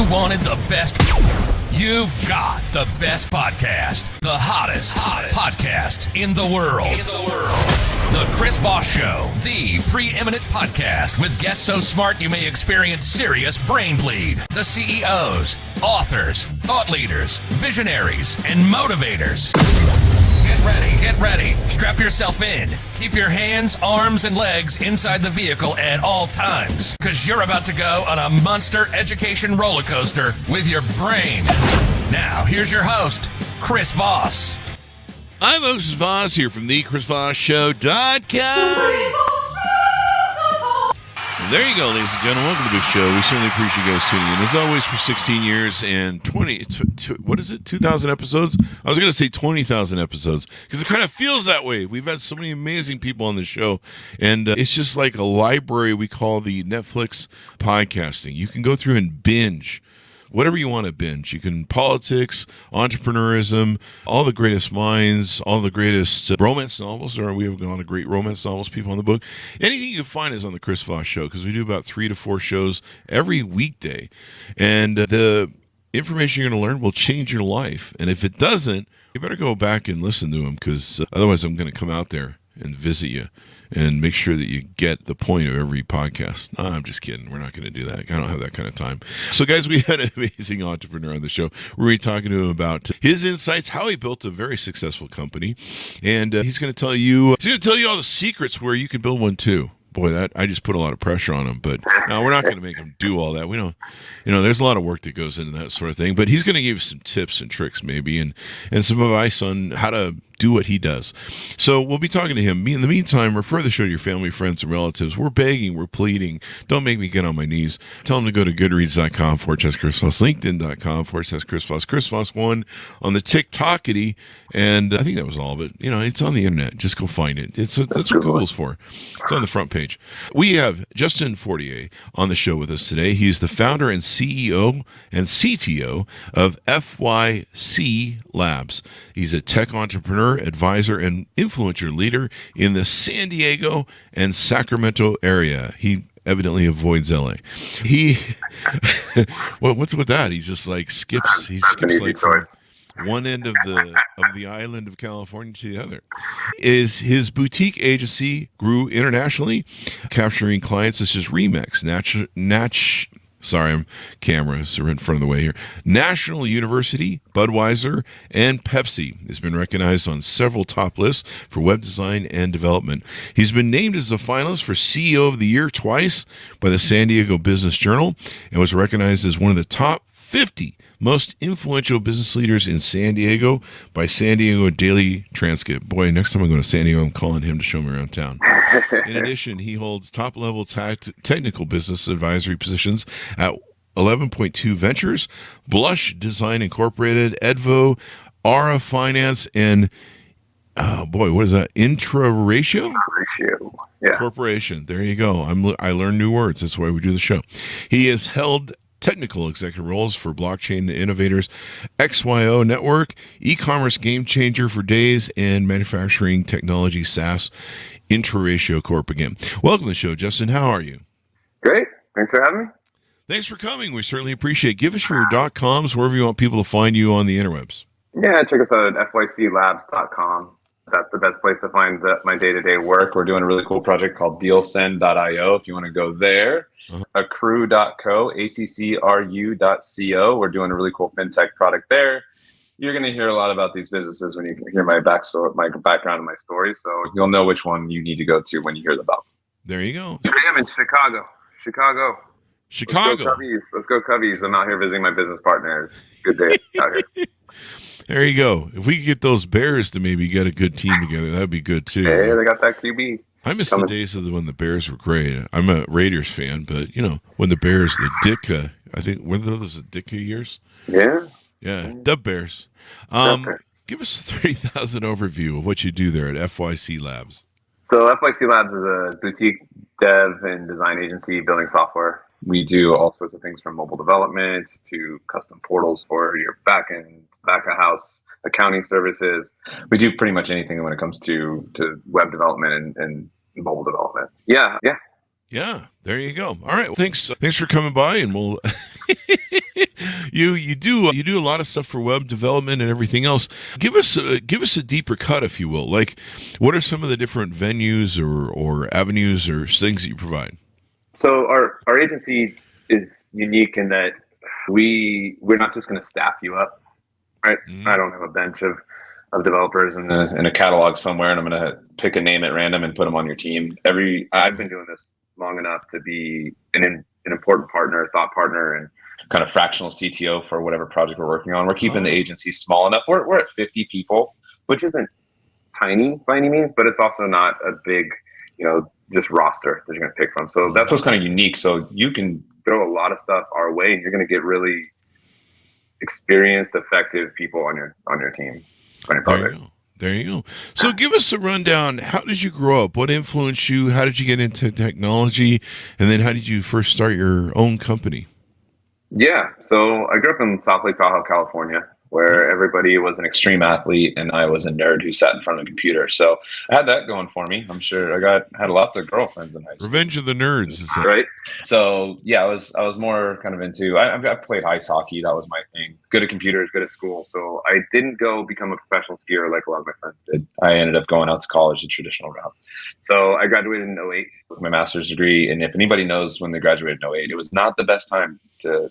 you wanted the best, you've got the best podcast, the hottest podcast in the world. The Chris Voss Show, the preeminent podcast with guests so smart you may experience serious brain bleed. The CEOs, authors, thought leaders, visionaries, and motivators. Get ready. Strap yourself in. Keep your hands, arms, and legs inside the vehicle at all times, because you're about to go on a monster education roller coaster with your brain. Now, here's your host, Chris Voss. I'm Chris Voss here from the ChrisVossShow.com. And there you go, ladies and gentlemen. Welcome to the show. We certainly appreciate you guys tuning in. As always, for 16 years and 2,000 episodes? I was going to say 20,000 episodes, because it kind of feels that way. We've had so many amazing people on the show, and it's just like a library we call the Netflix podcasting. You can go through and binge whatever you want to binge. You can politics, entrepreneurism, all the greatest minds, all the greatest romance novels, or we have a lot of great romance novels, people on the book. Anything you can find is on the Chris Voss Show, because we do about 3 to 4 shows every weekday. And the information you're going to learn will change your life. And if it doesn't, you better go back and listen to them, because otherwise I'm going to come out there and visit you and make sure that you get the point of every podcast. No, I'm just kidding. We're not going to do that. I don't have that kind of time. So, guys, we had an amazing entrepreneur on the show. We're going to be talking to him about his insights, how he built a very successful company, and he's going to tell you all the secrets where you can build one too. Boy, that I just put a lot of pressure on him, but no, we're not going to make him do all that. We don't, there's a lot of work that goes into that sort of thing, but he's going to give you some tips and tricks maybe, and some advice on how to do what he does. So we'll be talking to him. In the meantime, refer the show to your family, friends, and relatives. We're begging, we're pleading. Don't make me get on my knees. Tell them to go to goodreads.com/Chris Voss, LinkedIn.com/Chris Voss, Chris Voss 1 on the TikTokity, and I think that was all of it. It's on the internet. Just go find it. That's what Google's for. It's on the front page. We have Justin Fortier on the show with us today. He's the founder and CEO and CTO of FYC Labs. He's a tech entrepreneur, advisor, and influencer leader in the San Diego and Sacramento area. He evidently avoids LA. Well, what's with that? He just skips. He skips from one end of the island of California to the other. His boutique agency grew internationally, capturing clients such as Remix, cameras are in front of the way here. National University, Budweiser, and Pepsi. He's been recognized on several top lists for web design and development. He's been named as a finalist for CEO of the Year twice by the San Diego Business Journal, and was recognized as one of the top 50 most influential business leaders in San Diego by San Diego Daily Transcript. Boy, next time I go to San Diego, I'm calling him to show me around town. In addition, he holds top-level technical business advisory positions at 11.2 Ventures, Blush Design Incorporated, Edvo, Aura Finance, and what is that? Intra-Ratio? Yeah. Corporation. There you go. I learn new words. That's why we do the show. He has held technical executive roles for Blockchain Innovators, XYO Network, e-commerce game changer for Days, and manufacturing technology SaaS Intra-Ratio Corp again. Welcome to the show, Justin. How are you? Great. Thanks for having me. Thanks for coming. We certainly appreciate it. Give us your .coms, wherever you want people to find you on the interwebs. Yeah, check us out at FYClabs.com. That's the best place to find my day-to-day work. We're doing a really cool project called amzn.to if you want to go there. Accru.co, ACCRU.co. We're doing a really cool fintech product there. You're going to hear a lot about these businesses when you hear my background and my story, so you'll know which one you need to go to when you hear about them. There you go. I am in Chicago. Let's go Cubbies. I'm out here visiting my business partners. Good day out here. There you go. If we could get those Bears to maybe get a good team together, that'd be good too. Hey, they got that QB. I miss the days of when the Bears were great. I'm a Raiders fan, but when the Bears, the Ditka, I think were those the Ditka years? Yeah. Yeah, Dub Bears. Give us a 30,000 overview of what you do there at FYC Labs. So FYC Labs is a boutique dev and design agency building software. We do all sorts of things from mobile development to custom portals for your back of house accounting services. We do pretty much anything when it comes to web development and mobile development. Yeah. Yeah, there you go. All right. Well, thanks for coming by, and we'll You do a lot of stuff for web development and everything else. Give us a deeper cut, if you will. Like, what are some of the different venues or avenues or things that you provide? So our agency is unique in that we're not just going to staff you up, right? Mm-hmm. I don't have a bench of developers in a catalog somewhere, and I'm going to pick a name at random and put them on your team. I've been doing this long enough to be an important partner, thought partner, and kind of fractional CTO for whatever project we're working on. We're keeping the agency small enough. We're at 50 people, which isn't tiny by any means, but it's also not a big, just roster that you're going to pick from. So that's what's kind of unique. So you can throw a lot of stuff our way, and you're going to get really experienced, effective people on your team. There you go. So give us a rundown. How did you grow up? What influenced you? How did you get into technology? And then how did you first start your own company? Yeah. So I grew up in South Lake Tahoe, California, where everybody was an extreme athlete and I was a nerd who sat in front of a computer. So I had that going for me. I'm sure I had lots of girlfriends in high school. Revenge of the nerds. Right. So yeah, I was more kind of into, I played ice hockey. That was my thing. Good at computers, good at school. So I didn't go become a professional skier like a lot of my friends did. I ended up going out to college the traditional route. So I graduated in 2008 with my master's degree. And if anybody knows when they graduated in 2008, it was not the best time to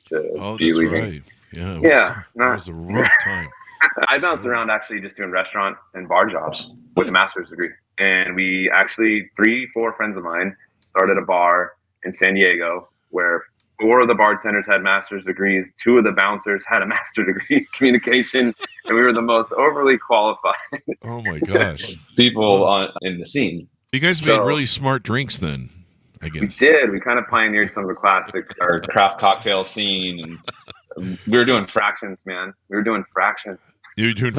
be leaving. Right. Yeah, it was a rough time. I bounced around actually just doing restaurant and bar jobs with a master's degree. And we actually, 3-4 friends of mine started a bar in San Diego where 4 of the bartenders had master's degrees. 2 of the bouncers had a master's degree in communication. And we were the most overly qualified. Oh my gosh. people in the scene. You guys made really smart drinks then, I guess. We did. We kind of pioneered some of the classic our craft cocktail scene, and we were doing fractions, man. We were doing fractions. You were doing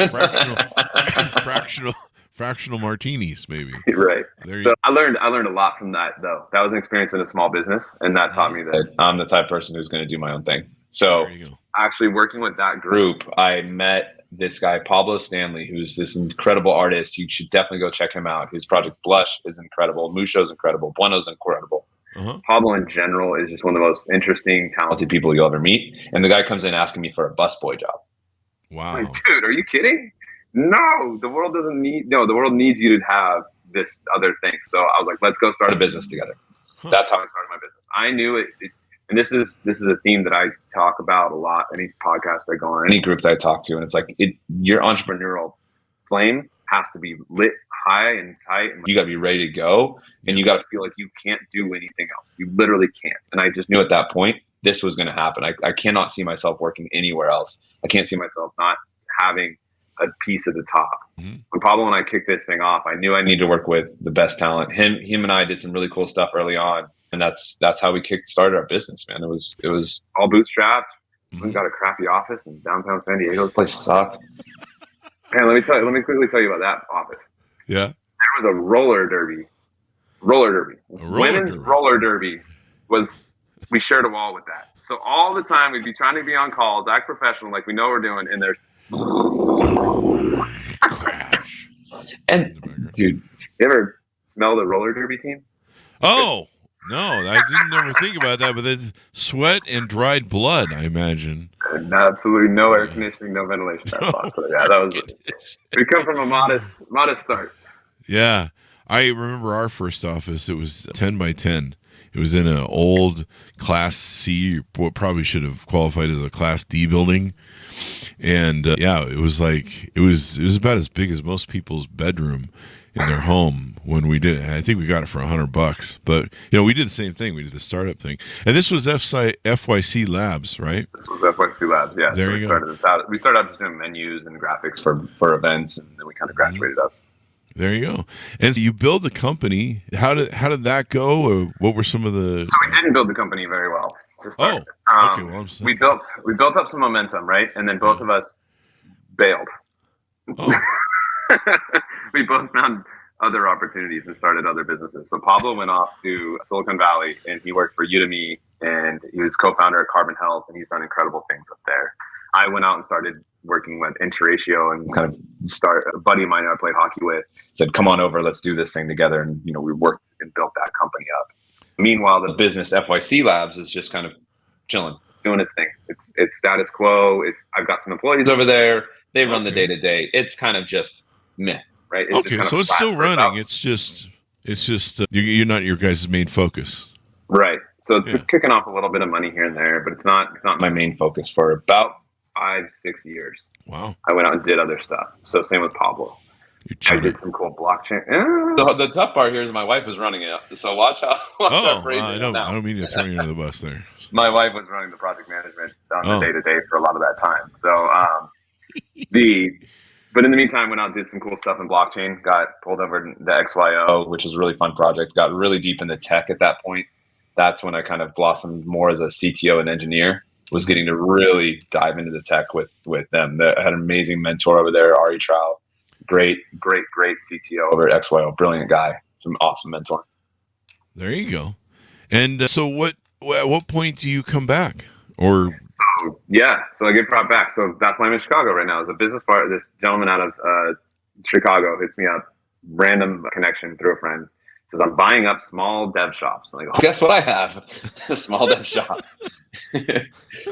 fractional martinis, maybe. Right. So I learned a lot from that, though. That was an experience in a small business, and that taught me that I'm the type of person who's going to do my own thing. So actually working with that group, I met this guy, Pablo Stanley, who's this incredible artist. You should definitely go check him out. His project Blush is incredible. Musho's incredible. Bueno's incredible. Pablo in general is just one of the most interesting, talented people you'll ever meet. And the guy comes in asking me for a busboy job. Wow. Like, dude, are you kidding? No, the world the world needs you to have this other thing. So I was like, let's go start a business together. That's how I started my business. I knew it and this is a theme that I talk about a lot. Any podcast I go on, any group that I talk to, and it's like your entrepreneurial flame has to be lit high and tight, and you got to be ready to go, and you got to feel like you can't do anything else. You literally can't. And I just knew at that point this was going to happen. I cannot see myself working anywhere else. I can't see myself not having a piece at the top. Mm-hmm. When Pablo and I kicked this thing off, I knew I needed to work with the best talent. Him and I did some really cool stuff early on, and that's how we started our business, man. It was all bootstrapped. Mm-hmm. We got a crappy office in downtown San Diego. The place sucked. Man, let me quickly tell you about that office. Yeah. There was a roller derby. Women's roller derby we shared a wall with that. So all the time we'd be trying to be on calls, act professional, like we know we're doing, and there's crash. And dude, you ever smell the roller derby team? Oh no, I didn't ever think about that, but it's sweat and dried blood, I imagine. And absolutely no air conditioning, no ventilation. So yeah, that was. We come from a modest start. Yeah, I remember our first office. It was 10 by 10. It was in an old Class C, what probably should have qualified as a Class D building, and it was about as big as most people's bedroom in their home when we did it. I think we got it for $100, but we did the same thing. We did the startup thing, and this was FYC Labs, right? This was FYC Labs, yeah. There you go. We started out just doing menus and graphics for events, and then we kind of graduated up. There you go. And so you build the company. How did that go? Or what were some of the? So we didn't build the company very well to start. Okay. Well, we built up some momentum, right? And then both of us bailed. Oh. We both found other opportunities and started other businesses. So Pablo went off to Silicon Valley and he worked for Udemy, and he was co-founder at Carbon Health, and he's done incredible things up there. I went out and started working with Inturatio, and kind of a buddy of mine who I played hockey with said, come on over, let's do this thing together. And, we worked and built that company up. Meanwhile, the business FYC Labs is just kind of chilling. doing its thing. It's status quo. I've got some employees over there. They run the day to day. It's kind of just meh, right? It's okay, so it's still running. It's just you're not your guys' main focus, right? So it's kicking off a little bit of money here and there, but it's not my main focus for about 5-6 years. Wow. I went out and did other stuff. So same with Pablo. I did some cool blockchain. So the tough part here is my wife was running it. So watch how I don't mean to throw you under the bus there. My wife was running the project management on the day to day for a lot of that time. So but in the meantime, went out and did some cool stuff in blockchain. Got pulled over to the XYO, which was a really fun project. Got really deep into tech at that point. That's when I kind of blossomed more as a CTO and engineer. Was getting to really dive into the tech with them. I had an amazing mentor over there, Ari Trout. Great CTO over at XYO. Brilliant guy. Some awesome mentor. There you go. And so at what point do you come back? Or so I get brought back. So that's why I'm in Chicago right now. As a business partner, this gentleman out of Chicago hits me up, random connection through a friend. Says I'm buying up small dev shops. I'm like, guess what I have? A small dev shop.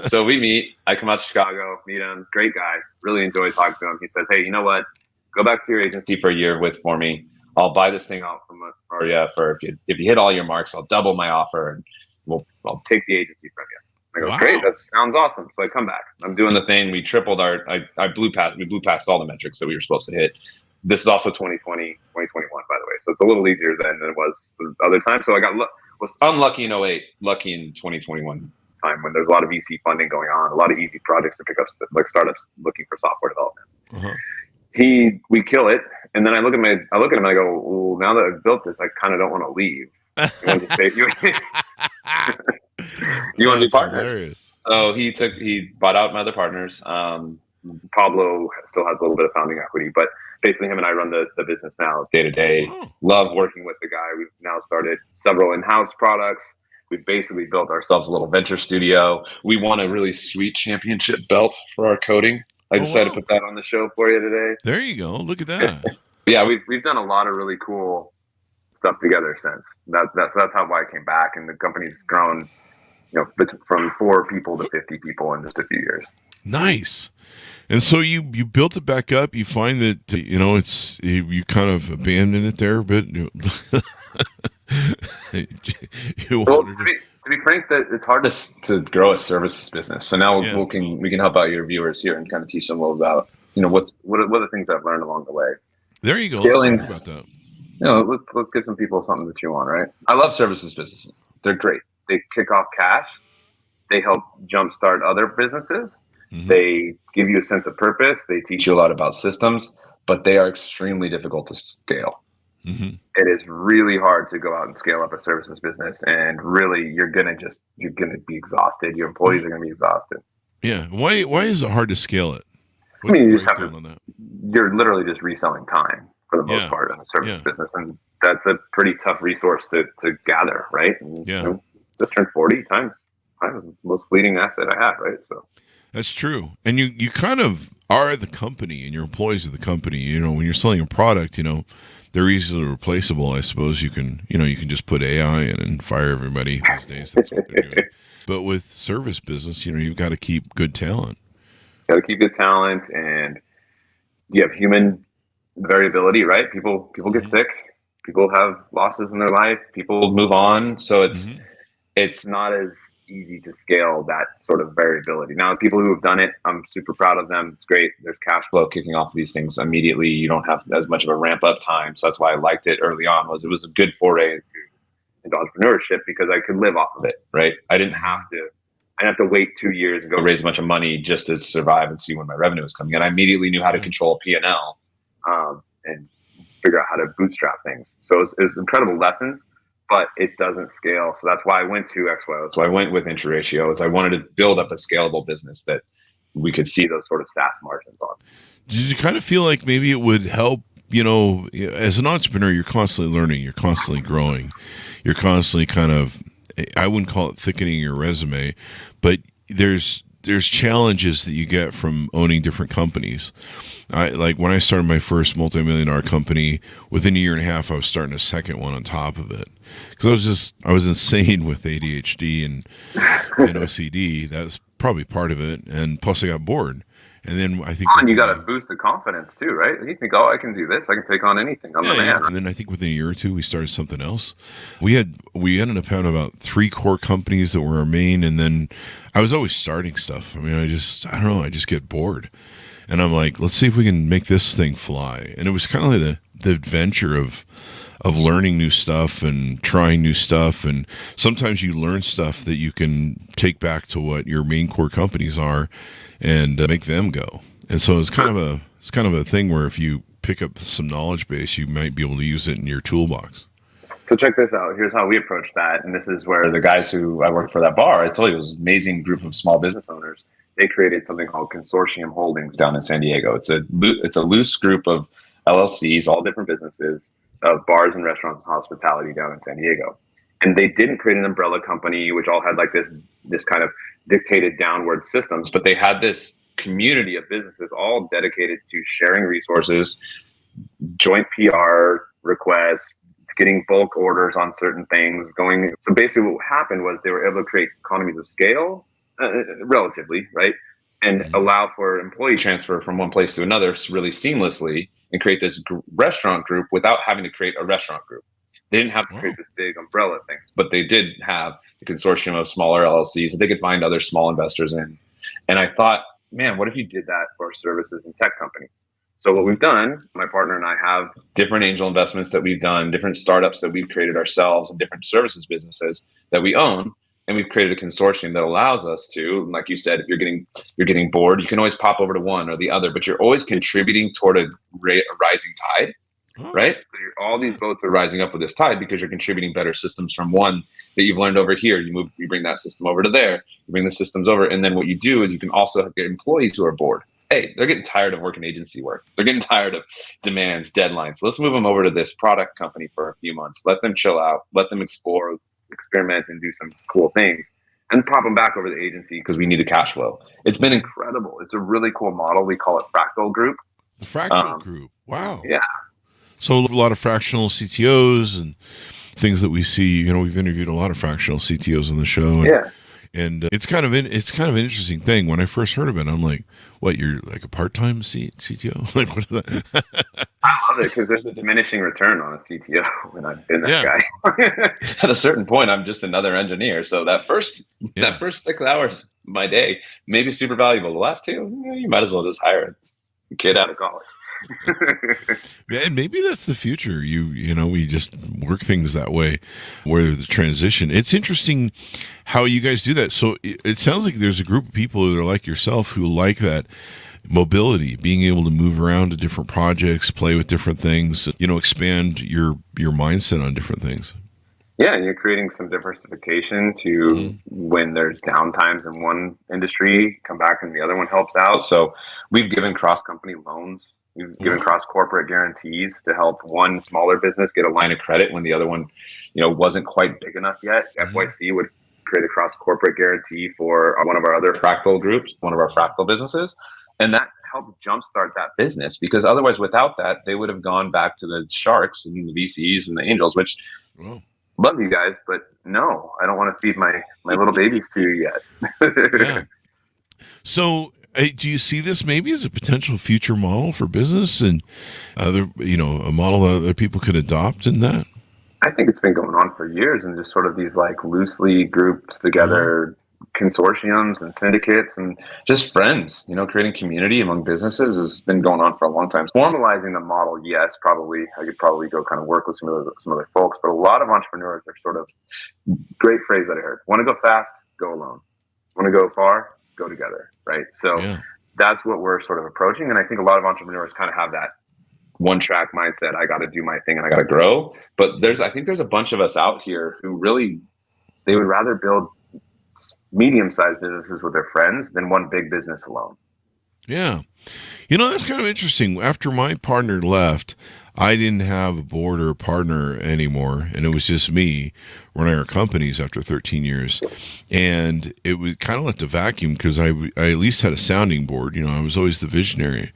So we meet. I come out to Chicago, meet him. Great guy. Really enjoy talking to him. He says, hey, you know what? Go back to your agency for a year for me. I'll buy this thing out for if you hit all your marks, I'll double my offer and I'll take the agency from you. I go, great, that sounds awesome. So I come back. I'm doing the thing. We tripled we blew past all the metrics that we were supposed to hit. This is also 2020, 2021, by the way. So it's a little easier than it was the other time. So I was unlucky in 2008, lucky in 2021 time when there's a lot of VC funding going on, a lot of easy projects to pick up, like startups looking for software development. Uh-huh. We kill it, and then I look at him and I go, well, now that I've built this, I kind of don't want to leave. You want to be partners? Hilarious. So he bought out my other partners. Pablo still has a little bit of founding equity, but basically him and I run the business now day to day. Love working with the guy. We've now started several in-house products. We've basically built ourselves a little venture studio. We won a really sweet championship belt for our coding. I decided to put that on the show for you today. There you go. Look at that. Yeah, we've done a lot of really cool stuff together since. That's how I came back, and the company's grown, from 4 people to 50 people in just a few years. Nice. And so you built it back up. You find that it's you kind of abandoned it there, but to be frank, that it's hard to grow a services business. So now we can help out your viewers here and kind of teach them a little about what are the things I've learned along the way. There you go. Scaling. Let's talk about that. Let's give some people something to chew on, right? I love services businesses. They're great. They kick off cash. They help jumpstart other businesses. Mm-hmm. They give you a sense of purpose. They teach you a lot about systems, but they are extremely difficult to scale. Mm-hmm. It is really hard to go out and scale up a services business, and really you're gonna be exhausted. Your employees are gonna be exhausted. Yeah. Why is it hard to scale it? What's you just you're literally just reselling time for the most part in a service business, and that's a pretty tough resource to gather, right? And, just turned 40 times. Time is the most fleeting asset I have, right? So that's true. And you kind of are the company, and your employees are the company. When you're selling a product, they're easily replaceable. I suppose you can just put AI in and fire everybody these days. That's what they're doing. But with service business, you've got to keep good talent. Got to keep good talent, and you have human variability, right? People get sick. People have losses in their life. People move on. So it's not as easy to scale that sort of variability. Now, people who have done it, I'm super proud of them. It's great. There's cash flow kicking off these things immediately. You don't have as much of a ramp up time. So that's why I liked it early on. It was a good foray into entrepreneurship because I could live off of it, right? I didn't have to wait 2 years and go raise a bunch of money just to survive and see when my revenue was coming in. I immediately knew how to control a P&L and figure out how to bootstrap things. So it was incredible lessons, but it doesn't scale. So that's why I went to XYO. So I went with Inturatio, as I wanted to build up a scalable business that we could see those sort of SaaS margins on. Did you kind of feel like maybe it would help, as an entrepreneur, you're constantly learning, you're constantly growing, you're constantly kind of, I wouldn't call it thickening your resume, but there's challenges that you get from owning different companies. Like when I started my first multi-million-dollar company, within a year and a half, I was starting a second one on top of it. because I was insane with ADHD and OCD. That was probably part of it, and plus I got bored. And then I think you got to boost the confidence too, right? You think, oh, I can do this. I can take on anything. I'm the man. Yeah. And then I think within a year or two, we started something else. We ended up having about 3 core companies that were our main, and then I was always starting stuff. I mean, I don't know. I just get bored, and I'm like, let's see if we can make this thing fly. And it was kind of like the adventure of learning new stuff and trying new stuff, and sometimes you learn stuff that you can take back to what your main core companies are and make them go. And so it's kind of a thing where if you pick up some knowledge base, you might be able to use it in your toolbox. So check this out. Here's how we approach that. And this is where the guys who I worked for that bar, I told you, it was an amazing group of small business owners. They created something called Consortium Holdings down in San Diego. It's a loose group of LLCs, all different businesses, of bars and restaurants and hospitality down in San Diego. And they didn't create an umbrella company, which all had like this kind of dictated downward systems, but they had this community of businesses all dedicated to sharing resources, joint PR requests, getting bulk orders on certain things going. So basically what happened was they were able to create economies of scale, relatively, right? And allow for employee transfer from one place to another really seamlessly and create this restaurant group without having to create a restaurant group. They didn't have to create this big umbrella thing, but they did have a consortium of smaller LLCs that they could find other small investors in. And I thought, man, what if you did that for services and tech companies? So what we've done, my partner and I have different angel investments that we've done, different startups that we've created ourselves, and different services businesses that we own. And we've created a consortium that allows us to, like you said, if you're getting bored, you can always pop over to one or the other, but you're always contributing toward a rising tide, right? So all these boats are rising up with this tide because you're contributing better systems from one that you've learned over here. You bring that system over to there, you bring the systems over. And then what you do is you can also get employees who are bored. Hey, they're getting tired of working agency work. They're getting tired of demands, deadlines. Let's move them over to this product company for a few months. Let them chill out. Let them explore, experiment, and do some cool things, and pop them back over the agency because we need a cash flow. It's been incredible. It's a really cool model. We call it Fractal Group. The Fractal Group. Wow. Yeah. So a lot of fractional CTOs and things that we see. You know, we've interviewed a lot of fractional CTOs on the show. And it's kind of an interesting thing. When I first heard of it, I'm like, "What? You're like a part-time CTO? Like, what is that?" I love it because there's a diminishing return on a CTO when I've been that guy. At a certain point, I'm just another engineer. So that first 6 hours of my day may be super valuable. The last 2, you might as well just hire a kid out of college. Yeah, and maybe that's the future. You know, we just work things that way, where the transition. It's interesting how you guys do that. So it sounds like there's a group of people that are like yourself who like that mobility, being able to move around to different projects, play with different things, you know, expand your mindset on different things. Yeah, and you're creating some diversification to when there's downtimes in one industry, come back and the other one helps out. So we've given cross-company loans. We've given cross-corporate guarantees to help one smaller business get a line of credit when the other one, you know, wasn't quite big enough yet. FYC would create a cross-corporate guarantee for one of our other fractal groups, one of our fractal businesses. And that helped jumpstart that business, because otherwise without that, they would have gone back to the sharks and the VCs and the angels, which love you guys, but no, I don't want to feed my little babies to you yet. So do you see this maybe as a potential future model for business and other, you know, a model that other people could adopt in that? I think it's been going on for years, and just sort of these like loosely grouped together consortiums and syndicates and just friends, you know, creating community among businesses has been going on for a long time. Formalizing the model, yes, probably. I could probably go kind of work with some other folks, but a lot of entrepreneurs are sort of, great phrase that I heard, want to go fast, go alone. Want to go far, go together, right? So that's what we're sort of approaching. And I think a lot of entrepreneurs kind of have that one track mindset. I got to do my thing and I got to grow. But I think there's a bunch of us out here who really, they would rather build medium-sized businesses with their friends than one big business alone. Yeah. You know, that's kind of interesting. After my partner left, I didn't have a board or a partner anymore, and it was just me running our companies after 13 years. And it was kind of left a vacuum because I at least had a sounding board. You know, I was always the visionary.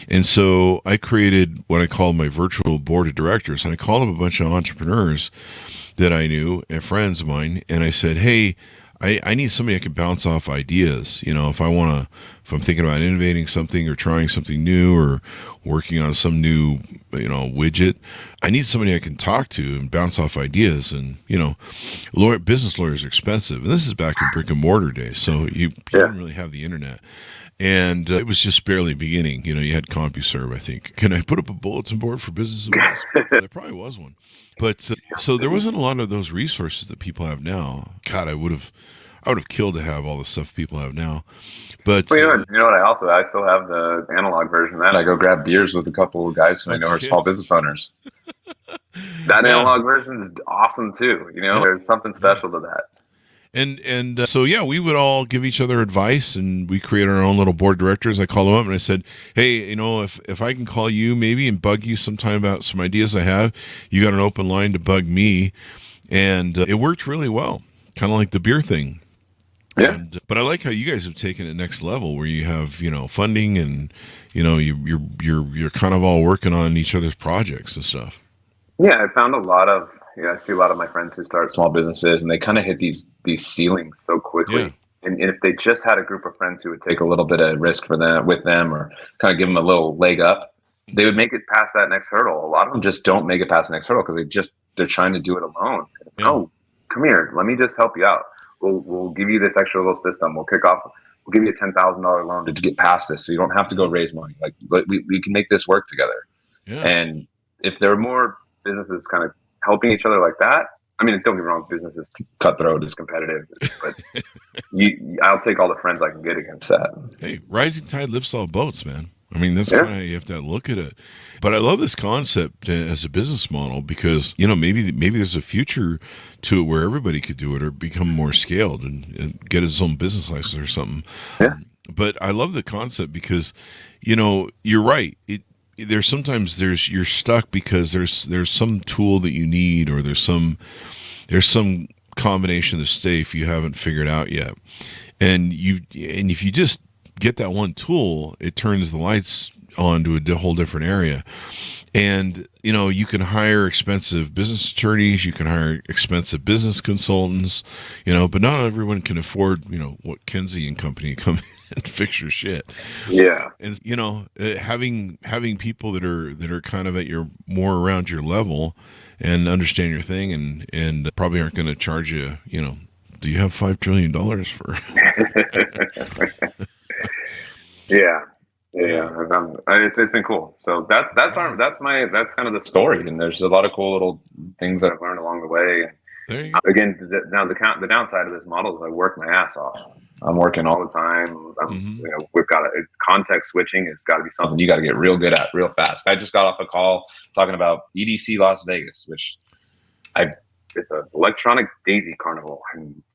And so I created what I called my virtual board of directors, and I called up a bunch of entrepreneurs that I knew and friends of mine, and I said, hey, I need somebody I can bounce off ideas. You know, if I'm thinking about innovating something or trying something new or working on some new, widget, I need somebody I can talk to and bounce off ideas. And, business lawyers are expensive. And this is back in brick and mortar days. So you didn't really have the internet. And it was just barely beginning. You know, you had CompuServe, I think. Can I put up a bulletin board for business advice? There probably was one. But so there wasn't a lot of those resources that people have now. God, I would have killed to have all the stuff people have now. But well, you know what? I still have the analog version of that. I go grab beers with a couple of guys who I know are small business owners. That analog version is awesome too. You know, there's something special to that. And so we would all give each other advice, and we created our own little board of directors. I called them up and I said, hey, if I can call you maybe and bug you sometime about some ideas I have, you got an open line to bug me. And it worked really well, kind of like the beer thing. Yeah. But I like how you guys have taken it next level, where you have funding, and you're kind of all working on each other's projects and stuff. Yeah, I found a lot of. I see a lot of my friends who start small businesses, and they kind of hit these ceilings so quickly. Yeah. And if they just had a group of friends who would take a little bit of risk with them, or kind of give them a little leg up, they would make it past that next hurdle. A lot of them just don't make it past the next hurdle because they're trying to do it alone. Yeah. Oh, come here, let me just help you out. We'll give you this extra little system. We'll give you a $10,000 loan to get past this, so you don't have to go raise money. Like we can make this work together. Yeah. And if there are more businesses kind of helping each other like that, I mean, don't get me wrong, business is cutthroat, it's competitive, but I'll take all the friends I can get against that. Hey, rising tide lifts all boats, man. I mean, that's kind of how you have to look at it. But I love this concept as a business model because, maybe there's a future to it where everybody could do it or become more scaled and get his own business license or something. Yeah. But I love the concept because, you're right. You're stuck because there's some tool that you need, or there's some combination of stuff you haven't figured out yet. And if you just get that one tool, it turns the lights on to a whole different area. And you can hire expensive business attorneys, you can hire expensive business consultants, but not everyone can afford what Kenzie and company come in and fix your shit. Yeah. And having people that are kind of more around your level and understand your thing and probably aren't going to charge you, do you have $5 trillion for Yeah. It's been cool. So that's kind of the story. And there's a lot of cool little things that I've learned along the way. Again, the downside of this model is I work my ass off. I'm working all the time. We've got context switching. It's got to be something you got to get real good at real fast. I just got off a call talking about EDC Las Vegas, which it's an electronic daisy carnival.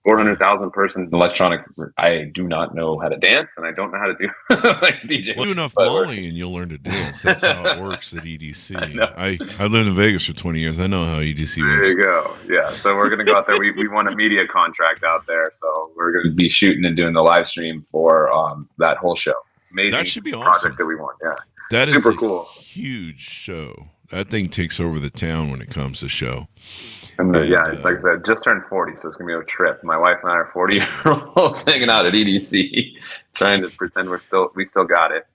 400,000 person electronic. I do not know how to dance, and I don't know how to do like DJ. Well, do enough Molly, and you'll learn to dance. That's how it works at EDC. I lived in Vegas for 20 years. I know how EDC works. There you go. Yeah. So we're gonna go out there. We won a media contract out there, so we're gonna be shooting and doing the live stream for that whole show. It's amazing. That should be awesome. Project that we won. Yeah. That super is cool. Huge show. That thing takes over the town when it comes to show. And like I said, just turned 40, so it's gonna be a trip. My wife and I are 40-year-olds hanging out at EDC, trying to pretend we still got it.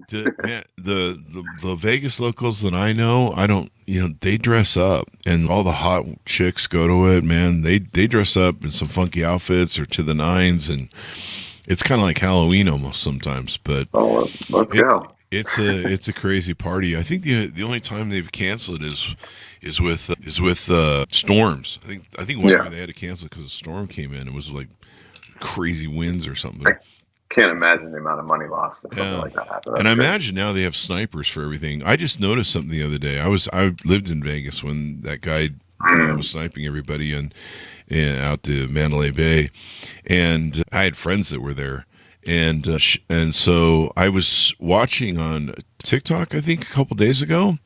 The Vegas locals that I know, they dress up, and all the hot chicks go to it. Man, they dress up in some funky outfits or to the nines, and it's kind of like Halloween almost sometimes. But let's go. It's a crazy party. I think the only time they've canceled is with storms. I think one year they had to cancel because a storm came in. It was like crazy winds or something. I can't imagine the amount of money lost if something like that happened. And I imagine now they have snipers for everything. I just noticed something the other day. I lived in Vegas when that guy was sniping everybody out to Mandalay Bay, and I had friends that were there. And so I was watching on TikTok, I think, a couple days ago,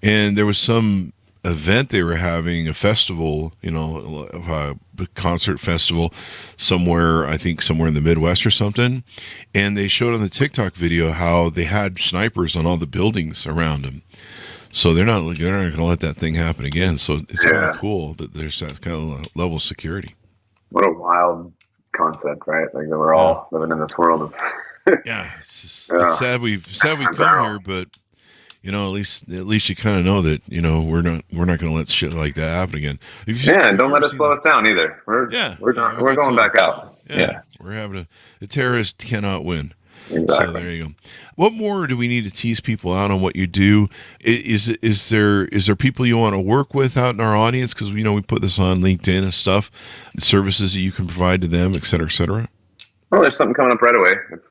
and there was some event they were having, a festival, a concert festival somewhere, I think somewhere in the Midwest or something, and they showed on the TikTok video how they had snipers on all the buildings around them. So they're not going to let that thing happen again. So it's kind of cool that there's that kind of level of security. What a wild concept, right? Like that we're all living in this world of. It's sad we've come here, but at least you kind of know that we're not going to let shit like that happen again. And don't let it slow us down either. We're going back out. We're having the terrorist cannot win. Exactly. So there you go. What more do we need to tease people out on what you do? Is there people you want to work with out in our audience? Because we put this on LinkedIn and stuff, services that you can provide to them, et cetera, et cetera. Well, there's something coming up right away. It's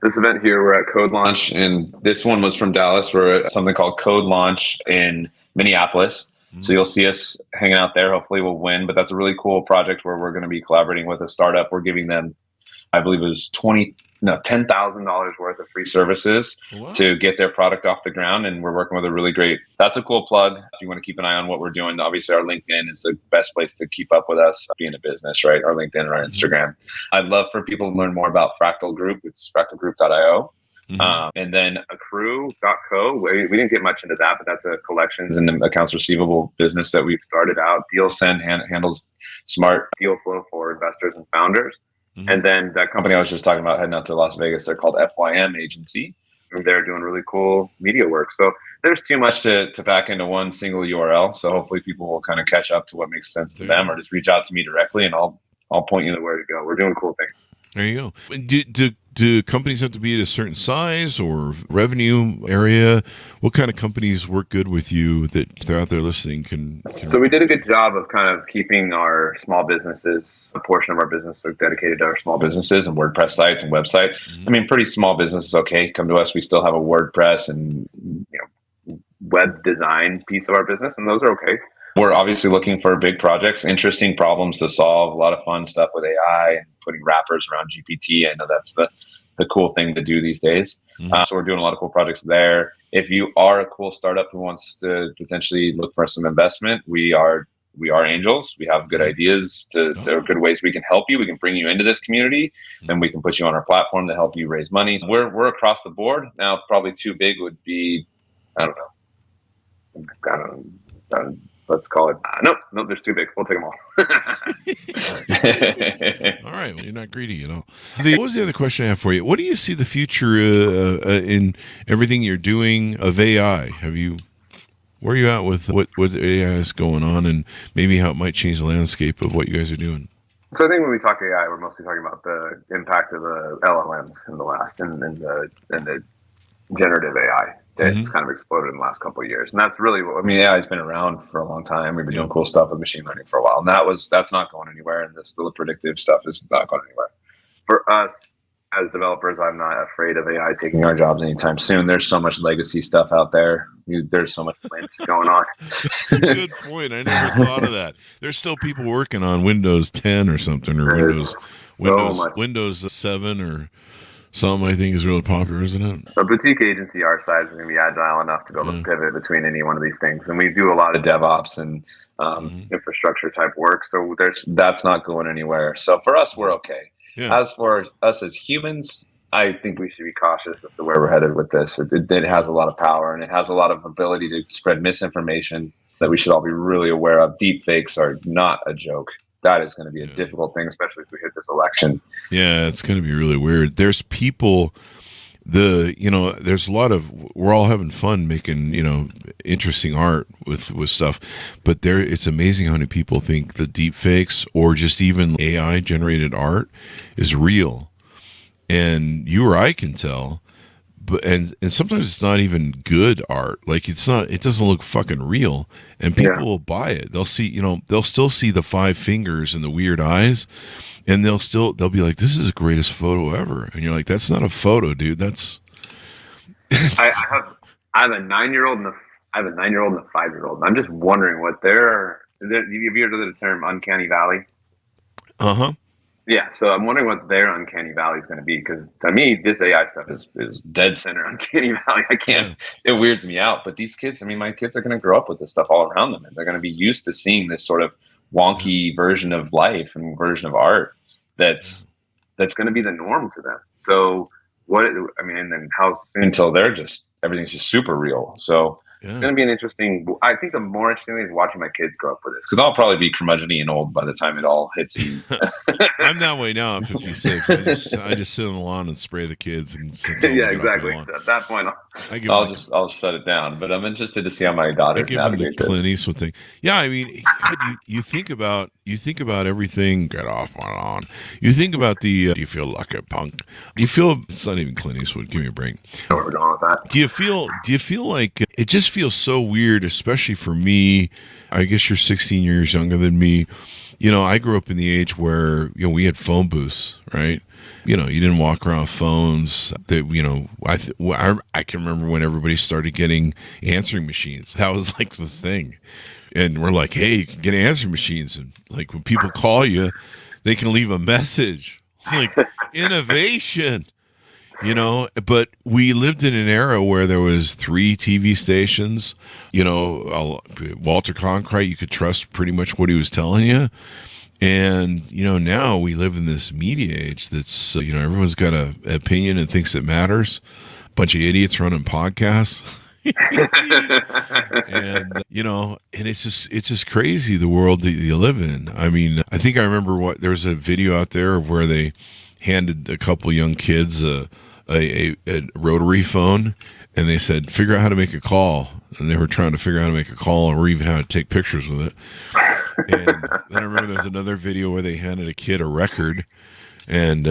this event here. We're at Code Launch, and this one was from Dallas. We're at something called Code Launch in Minneapolis. Mm-hmm. So you'll see us hanging out there. Hopefully we'll win. But that's a really cool project where we're going to be collaborating with a startup. We're giving them, I believe it was $10,000 worth of free services to get their product off the ground. And we're working with a really great, that's a cool plug. If you want to keep an eye on what we're doing, obviously our LinkedIn is the best place to keep up with us being a business, right? Our LinkedIn or our Instagram. I'd love for people to learn more about Fractal Group. It's fractalgroup.io. And then accrue.co. We didn't get much into that, but that's a collections and accounts receivable business that we've started out. DealSend handles smart deal flow for investors and founders. And then that company I was just talking about heading out to Las Vegas, they're called FYM Agency, and they're doing really cool media work. So there's too much to pack into one single URL. So hopefully people will kind of catch up to what makes sense to them, or just reach out to me directly, and I'll point you to where to go. We're doing cool things. There you go. Do companies have to be at a certain size or revenue area? What kind of companies work good with you that they're out there listening can... So we did a good job of kind of keeping our small businesses, a portion of our business dedicated to our small businesses and WordPress sites and websites. I mean, pretty small businesses, okay, come to us. We still have a WordPress and web design piece of our business, and those are okay. We're obviously looking for big projects, interesting problems to solve, a lot of fun stuff with AI and putting wrappers around GPT. I know that's the cool thing to do these days. So we're doing a lot of cool projects there. If you are a cool startup who wants to potentially look for some investment, we are angels. We have good ideas to good ways we can help you. We can bring you into this community, and we can put you on our platform to help you raise money. So we're across the board. Now, probably too big would be, I don't know. Let's call it. Nope, there's too big. We'll take them all. All right. Well, you're not greedy, What was the other question I have for you? What do you see the future in everything you're doing of AI? Where are you at with what AI is going on, and maybe how it might change the landscape of what you guys are doing? So I think when we talk AI, we're mostly talking about the impact of the LLMs in the last and the generative AI. It's kind of exploded in the last couple of years. And that's really, AI has been around for a long time. We've been doing cool stuff with machine learning for a while. And that's not going anywhere. And the predictive stuff is not going anywhere. For us as developers, I'm not afraid of AI taking our jobs anytime soon. There's so much legacy stuff out there. There's so much plants going on. That's a good point. I never thought of that. There's still people working on Windows 10 or something, or Windows 7 or something. I think is really popular, isn't it? A boutique agency our size is going to be agile enough to be able to pivot between any one of these things. And we do a lot of DevOps and infrastructure type work. So that's not going anywhere. So for us, we're okay. Yeah. As for us as humans, I think we should be cautious as to where we're headed with this. It has a lot of power, and it has a lot of ability to spread misinformation that we should all be really aware of. Deep fakes are not a joke. That is going to be a difficult thing, especially if we hit this election. Yeah, it's going to be really weird. There's people, there's a lot of, we're all having fun making, interesting art with stuff, but it's amazing how many people think the deep fakes or just even AI generated art is real. And you or I can tell, but and sometimes it's not even good art. Like it doesn't look fucking real, and people will buy it. They'll see, they'll still see the 5 fingers and the weird eyes, and they'll be like, "This is the greatest photo ever," and you're like, "That's not a photo, dude. That's." I have a 9-year-old and a 5-year-old. And I'm just wondering what have you ever heard of the term uncanny valley? Yeah, so I'm wondering what their uncanny valley is going to be, because to me, this AI stuff is dead center uncanny valley. I can't. It weirds me out. But these kids, I mean, my kids are going to grow up with this stuff all around them, and they're going to be used to seeing this sort of wonky version of life and version of art that's going to be the norm to them. So what? I mean, and then how soon until they're just everything's just super real. So. It's going to be an interesting. I think the more interesting thing is watching my kids grow up with this, because I'll probably be curmudgeon-y and old by the time it all hits you. I'm that way now. I'm 56. I just sit on the lawn and spray the kids and yeah, exactly. So at that point, I'll shut it down. But I'm interested to see how my daughter navigates this. Clint Eastwood thing. Yeah, I mean, you think about everything. Get off on. You think about the. Do you feel like a punk? Do you feel it's not even Clint Eastwood? Give me a break. Where we're going with that? Do you feel like it just feels so weird, especially for me? I guess you're 16 years younger than me. You know, I grew up in the age where, you know, we had phone booths, right? You know, you didn't walk around with phones. That, you know, I can remember when everybody started getting answering machines. That was like the thing. And we're like, hey, you can get answering machines. And like when people call you, they can leave a message. Like innovation. You know, but we lived in an era where there was 3 TV stations. You know, Walter Cronkite, you could trust pretty much what he was telling you. And, you know, now we live in this media age that's, you know, everyone's got an opinion and thinks it matters. Bunch of idiots running podcasts. And, you know, and it's just crazy, the world that you live in. I mean, I think I remember there was a video out there of where they handed a couple young kids a rotary phone, and they said, figure out how to make a call. And they were trying to figure out how to make a call or even how to take pictures with it. And then I remember there's another video where they handed a kid a record, and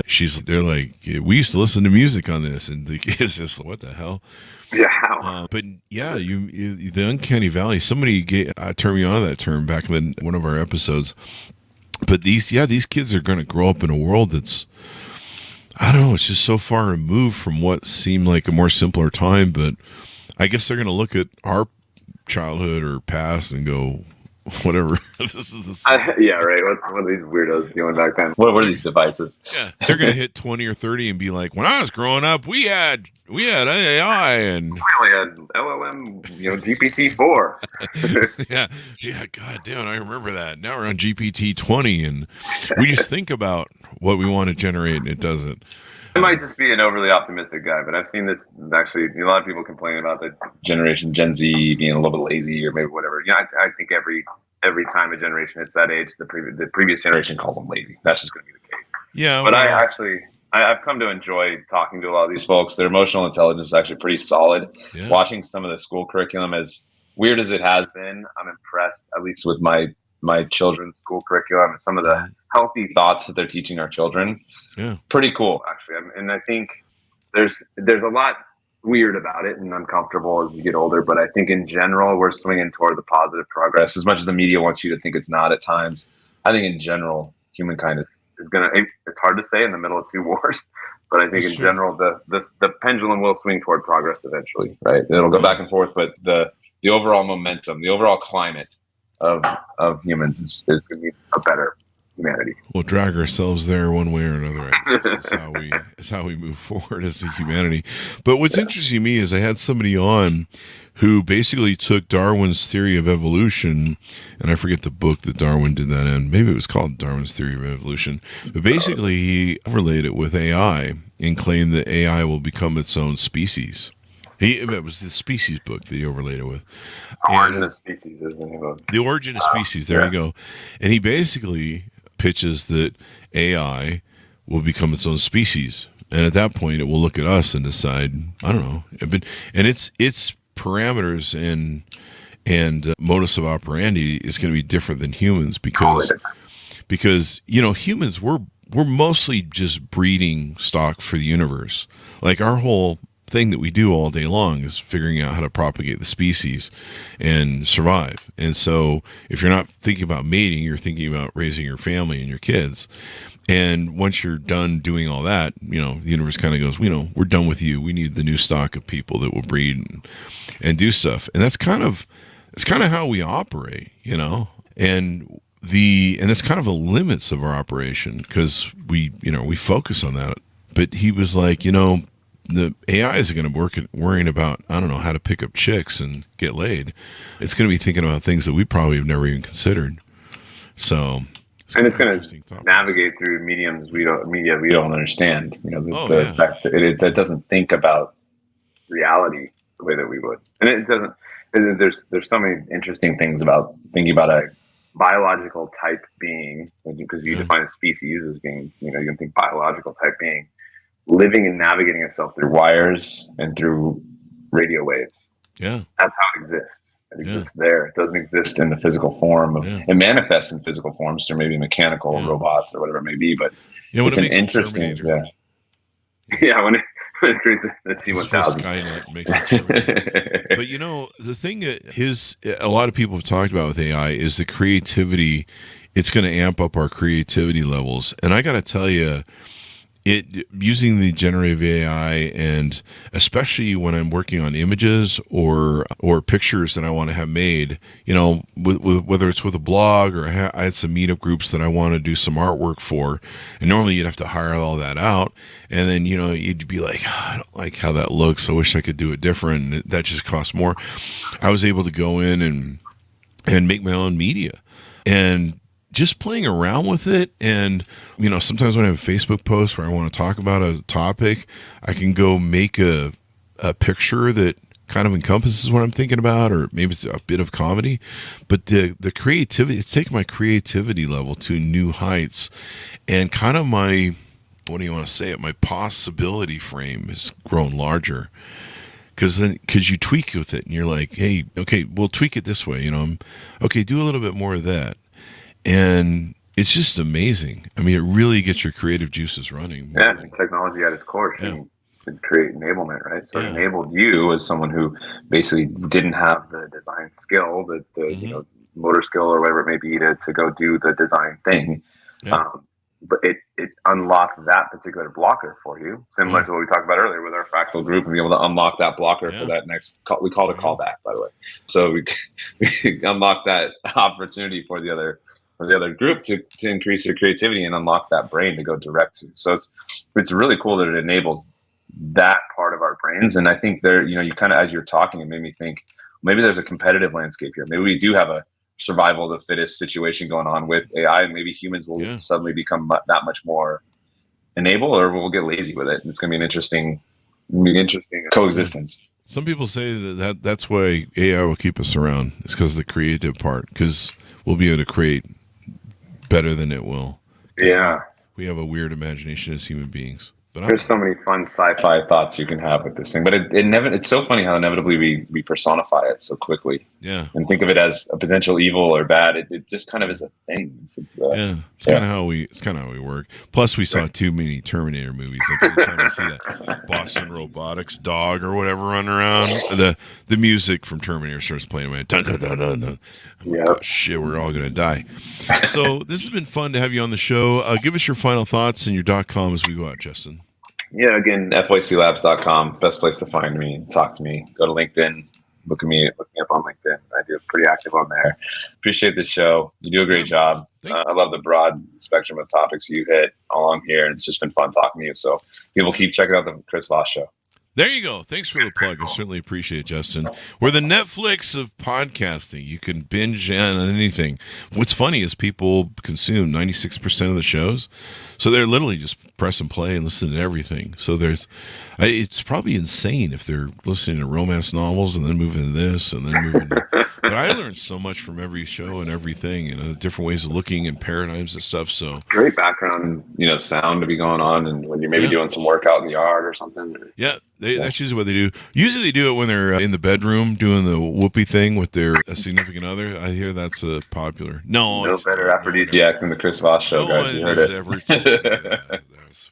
they're like, we used to listen to music on this, and the kid's just like, what the hell? Yeah. But yeah, the uncanny valley. Somebody turned me on to that term back in one of our episodes. But these kids are going to grow up in a world that's, I don't know, it's just so far removed from what seemed like a more simpler time. But I guess they're going to look at our childhood or past and go, whatever. This is yeah, right. What are these weirdos doing back then? What were these devices? Yeah, they're going to hit 20 or 30 and be like, when I was growing up, we had AI and we only had LLM, GPT-4. yeah. God damn, I remember that. Now we're on GPT-20, and we just think about what we want to generate, and it doesn't. I might just be an overly optimistic guy, but I've seen this actually. A lot of people complain about the generation Gen Z being a little bit lazy or maybe whatever. Yeah, I think every time a generation hits that age, the previous generation calls them lazy. That's just going to be the case. Yeah, but I've come to enjoy talking to a lot of these folks. Their emotional intelligence is actually pretty solid. Yeah. Watching some of the school curriculum, as weird as it has been, I'm impressed, at least with my children's school curriculum and some of the healthy thoughts that they're teaching our children. Yeah, pretty cool, actually. And I think there's a lot weird about it and uncomfortable as you get older, but I think in general we're swinging toward the positive progress, as much as the media wants you to think it's not at times. I think in general humankind is gonna, it's hard to say in the middle of 2 wars, but I think in general the pendulum will swing toward progress eventually, right? It'll go back and forth, but the overall momentum, the overall climate of humans is going to be a better humanity. We'll drag ourselves there one way or another. It's how we move forward as a humanity. But what's interesting to me is I had somebody on who basically took Darwin's theory of evolution, and I forget the book that Darwin did that in. Maybe it was called Darwin's Theory of Evolution. But basically he overlaid it with AI and claimed that AI will become its own species. It was the Species book that he overlaid it with. Origin of Species is the name of it. The Origin of Species, there you go. And he basically pitches that AI will become its own species. And at that point, it will look at us and decide, I don't know. And its parameters and modus of operandi is going to be different than humans because you know, humans, we're mostly just breeding stock for the universe. Like our whole thing that we do all day long is figuring out how to propagate the species and survive. And so if you're not thinking about mating, you're thinking about raising your family and your kids. And once you're done doing all that, you know, the universe kind of goes, you know, we're done with you. We need the new stock of people that will breed and do stuff. And that's kind of how we operate, you know. And and that's kind of the limits of our operation because we focus on that. But he was like, the AI isn't going to work at worrying about, I don't know, how to pick up chicks and get laid. It's going to be thinking about things that we probably have never even considered. So, it's going to navigate through media we don't understand. The fact that it doesn't think about reality the way that we would, and it doesn't. There's so many interesting things about thinking about a biological type being, because you define a species as being, you can think biological type being living and navigating itself through wires and through radio waves. Yeah, that's how it exists. It exists there. It doesn't exist in the physical form. It manifests in physical forms through maybe mechanical robots or whatever it may be. But it's an interesting. When it creates the T-1000. Skynet makes it. But the thing that a lot of people have talked about with AI is the creativity. It's going to amp up our creativity levels, and I got to tell you, using the generative AI, and especially when I'm working on images or pictures that I want to have made, whether it's with a blog or I had some meetup groups that I want to do some artwork for, and normally you'd have to hire all that out, and then you'd be like, I don't like how that looks. I wish I could do it different. And that just costs more. I was able to go in and make my own media, and just playing around with it. And, sometimes when I have a Facebook post where I want to talk about a topic, I can go make a picture that kind of encompasses what I'm thinking about, or maybe it's a bit of comedy. But the creativity, it's taken my creativity level to new heights, and kind of my possibility frame has grown larger. Because you tweak with it, and you're like, hey, okay, we'll tweak it this way. Okay, do a little bit more of that. And it's just amazing. I mean, it really gets your creative juices running. Yeah, technology at its core should create enablement, right? So it enabled you as someone who basically didn't have the design skill, the motor skill or whatever it may be to go do the design thing. Yeah. But it unlocked that particular blocker for you, similar to what we talked about earlier with our fractal group, and be able to unlock that blocker for that next call. We called it callback, by the way. So we unlock that opportunity for the other group to increase your creativity and unlock that brain to go direct to. So it's really cool that it enables that part of our brains. And I think you kind of, as you're talking, it made me think maybe there's a competitive landscape here. Maybe we do have a survival of the fittest situation going on with AI, and maybe humans will suddenly become that much more enabled, or we'll get lazy with it. And it's going to be an interesting coexistence. Some people say that's why AI will keep us around. It's because of the creative part, because we'll be able to create better than it will. Yeah. We have a weird imagination as human beings. But there's so many fun sci-fi thoughts you can have with this thing, but it's so funny how inevitably we personify it so quickly. Yeah. And think of it as a potential evil or bad. It just kind of is a thing. It's kind of how we work. Plus, we saw too many Terminator movies. Like every time you see that Boston Robotics dog or whatever run around, the music from Terminator starts playing. Dun, dun, dun, dun, dun. Like, oh, shit, we're all gonna die. So this has been fun to have you on the show. Give us your final thoughts and your .com as we go out, Justin. Yeah, again, FYClabs.com, best place to find me, talk to me. Go to LinkedIn, look me up on LinkedIn. I do pretty active on there. Appreciate the show. You do a great job. I love the broad spectrum of topics you hit along here, and it's just been fun talking to you. So people keep checking out the Chris Voss Show. There you go. Thanks for the plug. I certainly appreciate it, Justin. We're the Netflix of podcasting. You can binge on anything. What's funny is people consume 96% of the shows, so they're literally just press and play and listen to everything. So it's probably insane if they're listening to romance novels and then moving to this and then moving to... But I learned so much from every show and everything, different ways of looking and paradigms and stuff. So great background, sound to be going on, and when you're maybe doing some work out in the yard or something. Yeah. That's usually what they do. Usually they do it when they're in the bedroom doing the whoopee thing with their significant other. I hear that's popular. No better aphrodisiac than the Chris Voss Show, guys. You heard it. Ever told me that.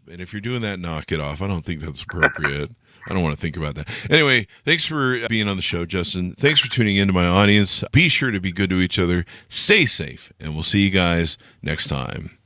And if you're doing that, knock it off. I don't think that's appropriate. I don't want to think about that. Anyway, thanks for being on the show, Justin. Thanks for tuning in to my audience. Be sure to be good to each other. Stay safe, and we'll see you guys next time.